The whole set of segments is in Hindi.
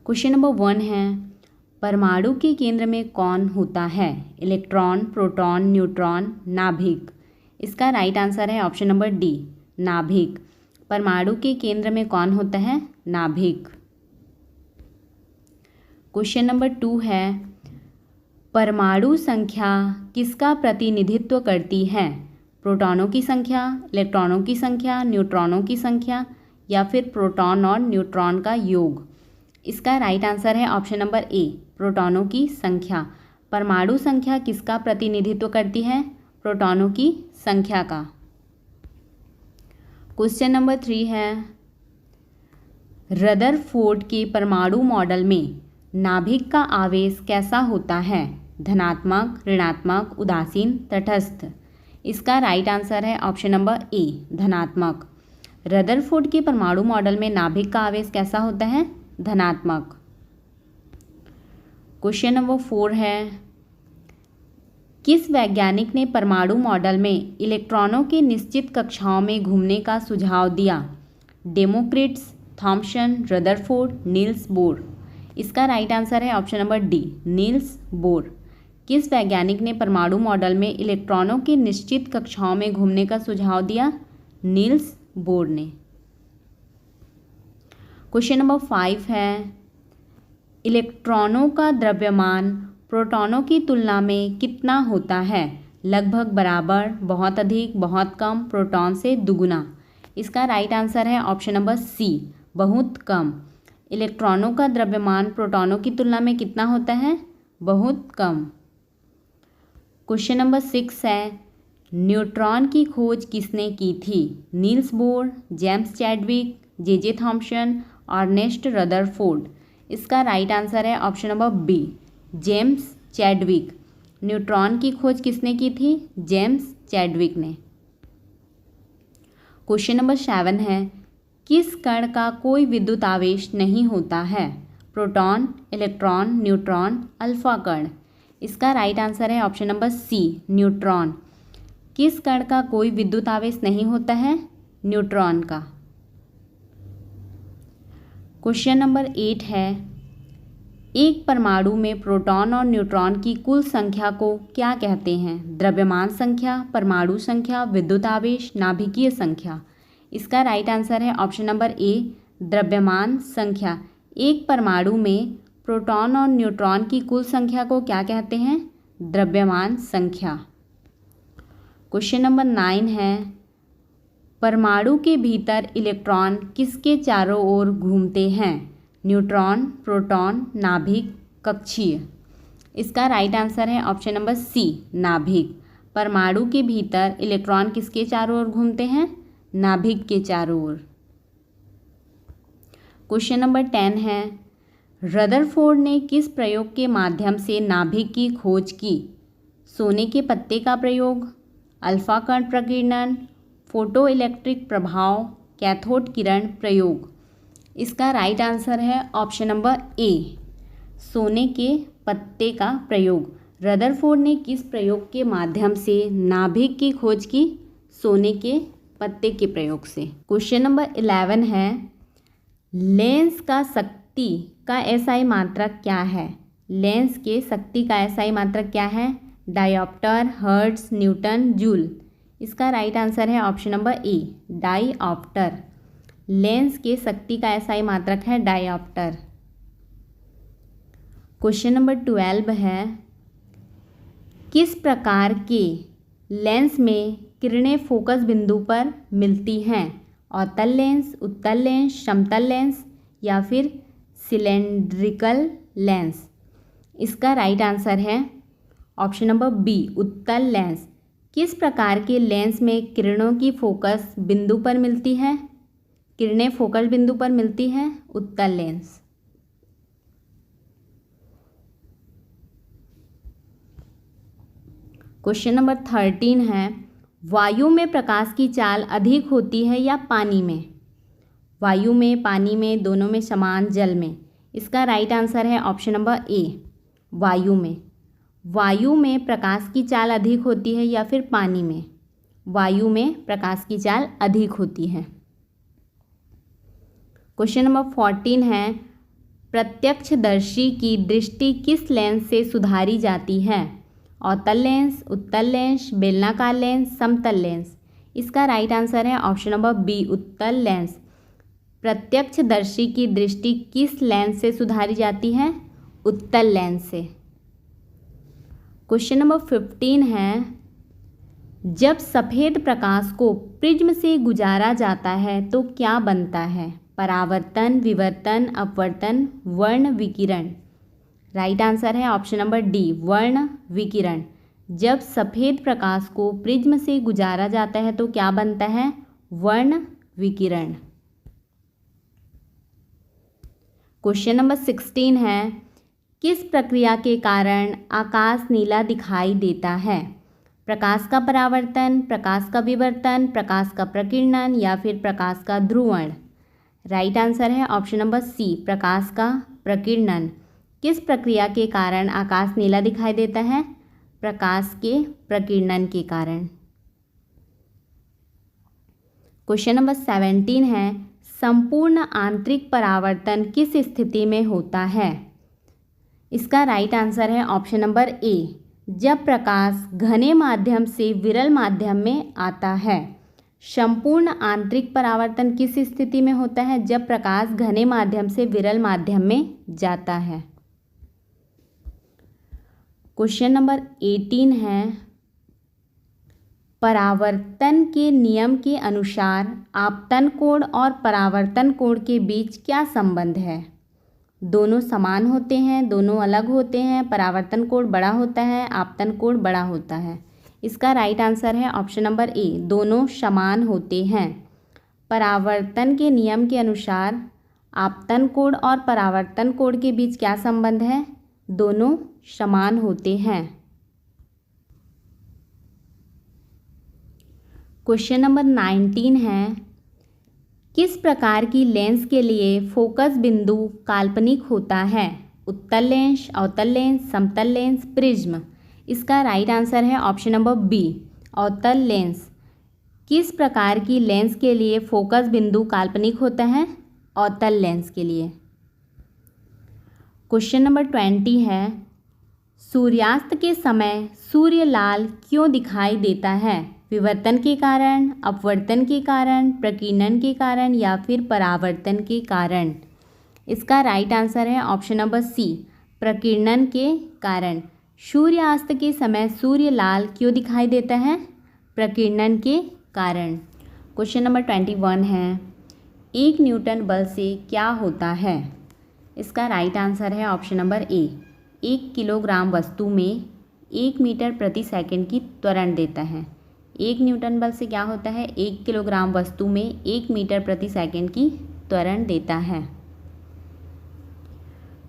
क्वेश्चन नंबर 1 है, परमाणु के केंद्र में कौन होता है? इलेक्ट्रॉन, प्रोटॉन, न्यूट्रॉन, नाभिक। इसका राइट आंसर है ऑप्शन नंबर डी, नाभिक। परमाणु के केंद्र में कौन होता है? नाभिक। क्वेश्चन नंबर 2 है, परमाणु संख्या किसका प्रतिनिधित्व करती है? प्रोटॉनों की संख्या, इलेक्ट्रॉनों की संख्या, न्यूट्रॉनों की संख्या या फिर प्रोटॉन और न्यूट्रॉन का योग। इसका राइट आंसर है ऑप्शन नंबर ए, प्रोटॉनों की संख्या। परमाणु संख्या किसका प्रतिनिधित्व करती है? प्रोटॉनों की संख्या का। क्वेश्चन नंबर 3 है, रदरफोर्ड के परमाणु मॉडल में नाभिक का आवेश कैसा होता है? धनात्मक, ऋणात्मक, उदासीन, तटस्थ। इसका राइट आंसर है ऑप्शन नंबर ए, धनात्मक। रदरफोर्ड के परमाणु मॉडल में नाभिक का आवेश कैसा होता है? धनात्मक। क्वेश्चन नंबर 4 है, किस वैज्ञानिक ने परमाणु मॉडल में इलेक्ट्रॉनों के निश्चित कक्षाओं में घूमने का सुझाव दिया? डेमोक्रिट्स, थॉम्सन, रदरफोर्ड, नील्स बोर। इसका राइट आंसर है option number D, Niels Bohr. किस वैज्ञानिक ने परमाणु मॉडल में इलेक्ट्रॉनों के निश्चित कक्षाओं में घूमने का सुझाव दिया? नील्स बोर ने। क्वेश्चन नंबर 5 है, इलेक्ट्रॉनों का द्रव्यमान प्रोटॉनों की तुलना में कितना होता है? लगभग बराबर, बहुत अधिक, बहुत कम, प्रोटॉन से दुगुना। इसका राइट आंसर है ऑप्शन नंबर सी, बहुत कम। इलेक्ट्रॉनों का द्रव्यमान प्रोटॉनों की तुलना में कितना होता है? बहुत कम। क्वेश्चन नंबर 6 है, न्यूट्रॉन की खोज किसने की थी? Niels Bohr, James Chadwick, J Thomson, Ernest Rutherford. इसका राइट आंसर है option number B, James Chadwick. Neutron की खोज किसने की थी? जेम्स चैडविक ने। क्वेश्चन नंबर 7 है, किस कण का कोई विद्युत आवेश नहीं होता है? प्रोटॉन, इलेक्ट्रॉन, न्यूट्रॉन, अल्फा कण। इसका राइट आंसर है ऑप्शन नंबर सी, न्यूट्रॉन। किस कण का कोई विद्युत आवेश नहीं होता है? न्यूट्रॉन का। क्वेश्चन नंबर 8 है, एक परमाणु में प्रोटॉन और न्यूट्रॉन की कुल संख्या को क्या कहते हैं? द्रव्यमान संख्या, परमाणु संख्या, विद्युत आवेश, नाभिकीय संख्या। इसका राइट आंसर है ऑप्शन नंबर ए, द्रव्यमान संख्या। एक परमाणु में प्रोटॉन और न्यूट्रॉन की कुल संख्या को क्या कहते हैं? द्रव्यमान संख्या। क्वेश्चन नंबर 9 है, परमाणु के भीतर इलेक्ट्रॉन किसके चारों ओर घूमते हैं? न्यूट्रॉन, प्रोटॉन, नाभिक, कक्षीय। इसका राइट आंसर है ऑप्शन नंबर सी, नाभिक। परमाणु के भीतर इलेक्ट्रॉन किसके चारों ओर घूमते हैं? नाभिक के चारों ओर। क्वेश्चन नंबर 10 है, रदरफोर्ड ने किस प्रयोग के माध्यम से नाभिक की खोज की? सोने के पत्ते का प्रयोग, अल्फा कण प्रकीर्णन, फोटो इलेक्ट्रिक प्रभाव, कैथोड किरण प्रयोग। इसका राइट आंसर है ऑप्शन नंबर ए, सोने के पत्ते का प्रयोग। रदरफोर्ड ने किस प्रयोग के माध्यम से नाभिक की खोज की? सोने के पत्ते के प्रयोग से। क्वेश्चन नंबर 11 है, लेंस का शक्ति का एसआई मात्रक क्या है? लेंस के शक्ति का एसआई मात्रक क्या है? Dioptre, hertz, Newton, joule. इसका राइट आंसर है option number A, dioptre. Lens के शक्ति का एसआई मात्रक है डायोप्टर। क्वेश्चन नंबर 12 है, किस प्रकार के लेंस में किरणें फोकस बिंदु पर मिलती हैं? अवतल लेंस, उत्तल लेंस, समतल लेंस या फिर सिलेंड्रिकल लेंस। इसका राइट आंसर है ऑप्शन नंबर बी, उत्तल लेंस। किस प्रकार के लेंस में किरणों की फोकस बिंदु पर मिलती है? किरणें फोकस बिंदु पर मिलती हैं? उत्तल लेंस। क्वेश्चन नंबर 13 है, वायु में प्रकाश की चाल अधिक होती है या पानी में? वायु में, पानी में, दोनों में, समान, जल में। इसका राइट आंसर है ऑप्शन नंबर ए, वायु में। वायु में प्रकाश की चाल अधिक होती है या फिर पानी में? वायु में प्रकाश की चाल अधिक होती है। क्वेश्चन नंबर 14 है, प्रत्यक्षदर्शी की दृष्टि किस लेंस से सुधारी जाती है? अवतल लेंस, उत्तल लेंस, बेलनाकार लेंस, समतल लेंस। इसका राइट आंसर है ऑप्शन नंबर बी, उत्तल लेंस। प्रत्यक्षदर्शी की दृष्टि किस लेंस से सुधारी जाती है? उत्तल लेंस से। क्वेश्चन नंबर 15 है, जब सफ़ेद प्रकाश को प्रिज्म से गुजारा जाता है तो क्या बनता है? परावर्तन, विवर्तन, अपवर्तन, वर्ण विकिरण। राइट आंसर है ऑप्शन नंबर डी, वर्ण विकिरण। जब सफ़ेद प्रकाश को प्रिज्म से गुजारा जाता है तो क्या बनता है? वर्ण विकिरण। क्वेश्चन नंबर 16 है, किस प्रक्रिया के कारण आकाश नीला दिखाई देता है? प्रकाश का परावर्तन, प्रकाश का विवर्तन, प्रकाश का प्रकीर्णन या फिर प्रकाश का ध्रुवण। राइट आंसर है ऑप्शन नंबर सी, प्रकाश का प्रकीर्णन। किस प्रक्रिया के कारण आकाश नीला दिखाई देता है? प्रकाश के प्रकीर्णन के कारण। क्वेश्चन नंबर 17 है, संपूर्ण आंतरिक परावर्तन किस स्थिति में होता है? इसका राइट आंसर है ऑप्शन नंबर ए, जब प्रकाश घने माध्यम से विरल माध्यम में आता है। संपूर्ण आंतरिक परावर्तन किस स्थिति में होता है? जब प्रकाश घने माध्यम से विरल माध्यम में जाता है। क्वेश्चन नंबर 18 है, परावर्तन के नियम के अनुसार आपतन कोण और परावर्तन कोण के बीच क्या संबंध है? दोनों समान होते हैं, दोनों अलग होते हैं, परावर्तन कोण बड़ा होता है, आपतन कोण बड़ा होता है। इसका राइट आंसर है ऑप्शन नंबर ए, दोनों समान होते हैं। परावर्तन के नियम के अनुसार आपतन कोण और परावर्तन कोण के बीच क्या संबंध है? दोनों समान होते हैं। क्वेश्चन नंबर 19 है, किस प्रकार की लेंस के लिए फोकस बिंदु काल्पनिक होता है? उत्तल लेंस, अवतल लेंस, समतल लेंस, प्रिज्म। इसका राइट आंसर है ऑप्शन नंबर बी, अवतल लेंस। किस प्रकार की लेंस के लिए फोकस बिंदु काल्पनिक होता है? अवतल लेंस के लिए। क्वेश्चन नंबर 20 है, सूर्यास्त के समय सूर्य लाल क्यों दिखाई देता है? विवर्तन के कारण, अपवर्तन के कारण, प्रकीर्णन के कारण या फिर परावर्तन के कारण। इसका राइट आंसर है ऑप्शन नंबर सी, प्रकीर्णन के कारण। सूर्यास्त के समय सूर्य लाल क्यों दिखाई देता है? प्रकीर्णन के कारण। क्वेश्चन नंबर 21 है, 1 न्यूटन बल से क्या होता है? इसका राइट आंसर है ऑप्शन नंबर ए, 1 किलोग्राम वस्तु में 1 मीटर प्रति सेकंड की त्वरण देता है। 1 न्यूटन बल से क्या होता है? 1 किलोग्राम वस्तु में 1 मीटर प्रति सेकंड की त्वरण देता है।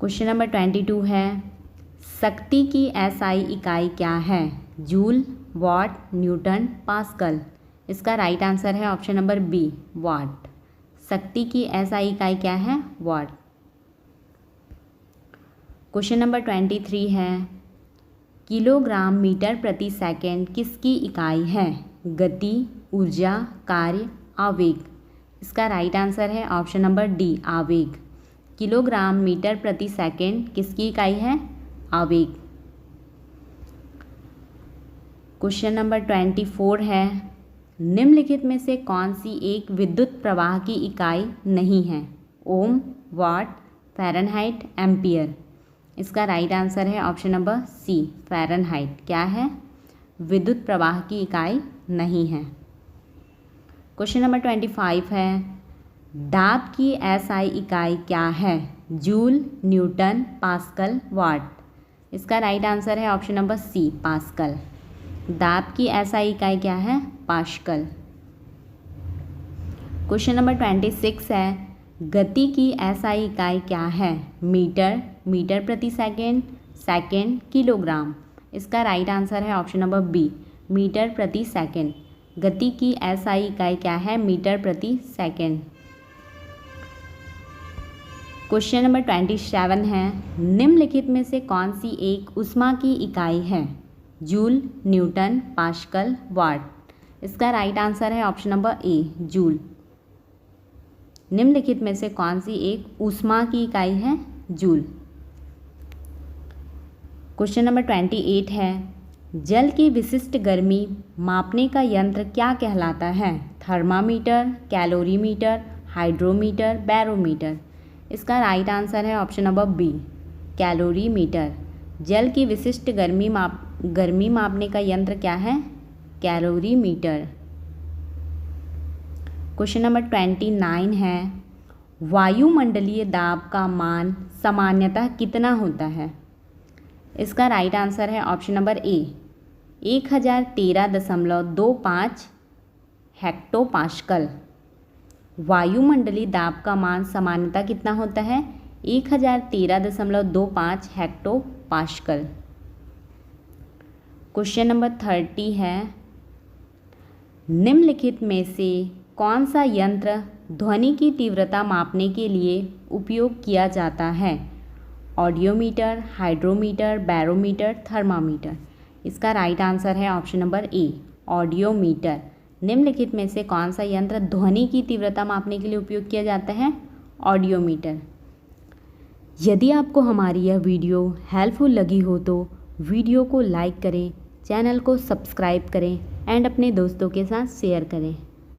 क्वेश्चन नंबर 22 है, शक्ति की एसआई इकाई क्या है? जूल, वाट, न्यूटन, पास्कल। इसका राइट आंसर है ऑप्शन नंबर बी, वाट। शक्ति की एसआई इकाई क्या है? वाट। क्वेश्चन नंबर 23 है, किलोग्राम मीटर प्रति सेकंड किसकी इकाई है? गति, ऊर्जा, कार्य, आवेग। इसका राइट आंसर है ऑप्शन नंबर डी, आवेग। किलोग्राम मीटर प्रति सेकंड किसकी इकाई है? आवेग। क्वेश्चन नंबर 24 है, निम्नलिखित में से कौन सी एक विद्युत प्रवाह की इकाई नहीं है? ओम, वाट, फ़ारेनहाइट, एम्पियर। इसका राइट आंसर है ऑप्शन नंबर सी, फ़ारेनहाइट। क्या है? विद्युत प्रवाह की इकाई नहीं है। क्वेश्चन नंबर 25 है, दाब की एसआई इकाई क्या है? जूल, न्यूटन, पास्कल, वाट। इसका राइट आंसर है ऑप्शन नंबर सी, पास्कल। दाब की एसआई इकाई क्या है? पास्कल। क्वेश्चन नंबर 26 है, गति की एसआई इकाई क्या है? मीटर, मीटर प्रति सेकंड, सेकंड, किलोग्राम। इसका राइट आंसर है ऑप्शन नंबर बी, मीटर प्रति सेकंड। गति की एसआई इकाई क्या है? मीटर प्रति सेकंड। क्वेश्चन नंबर 27 है, निम्नलिखित में से कौन सी एक ऊष्मा की इकाई है? जूल, न्यूटन, पास्कल, वाट। इसका राइट आंसर है ऑप्शन नंबर ए, जूल। निम्नलिखित में से कौन सी एक ऊष्मा की इकाई है? जूल। क्वेश्चन नंबर 28 है, जल की विशिष्ट गर्मी मापने का यंत्र क्या कहलाता है? Thermometer, calorimeter, hydrometer, barometer. इसका राइट आंसर है ऑप्शन नंबर बी, कैलोरीमीटर। जल की विशिष्ट गर्मी मापने का यंत्र क्या है? कैलोरीमीटर। क्वेश्चन नंबर 29 है, वायुमंडलीय दाब का मान सामान्यतः कितना होता है? इसका राइट आंसर है ऑप्शन नंबर ए, 1013.25 हेक्टोपास्कल। वायुमंडलीय दाब का मान सामान्यतः कितना होता है? 1013.25 हेक्टोपास्कल। क्वेश्चन नंबर 30 है, निम्नलिखित में से कौन सा यंत्र ध्वनि की तीव्रता मापने के लिए उपयोग किया जाता है? Audiometer, hydrometer, barometer, thermometer. इसका राइट आंसर है ऑप्शन नंबर ए, ऑडियोमीटर। निम्नलिखित में से कौन सा यंत्र ध्वनि की तीव्रता मापने के लिए उपयोग किया जाता है? ऑडियोमीटर। यदि आपको हमारी यह वीडियो हेल्पफुल लगी हो तो वीडियो को लाइक करें, चैनल को सब्सक्राइब करें एंड अपने दोस्तों के साथ शेयर करें।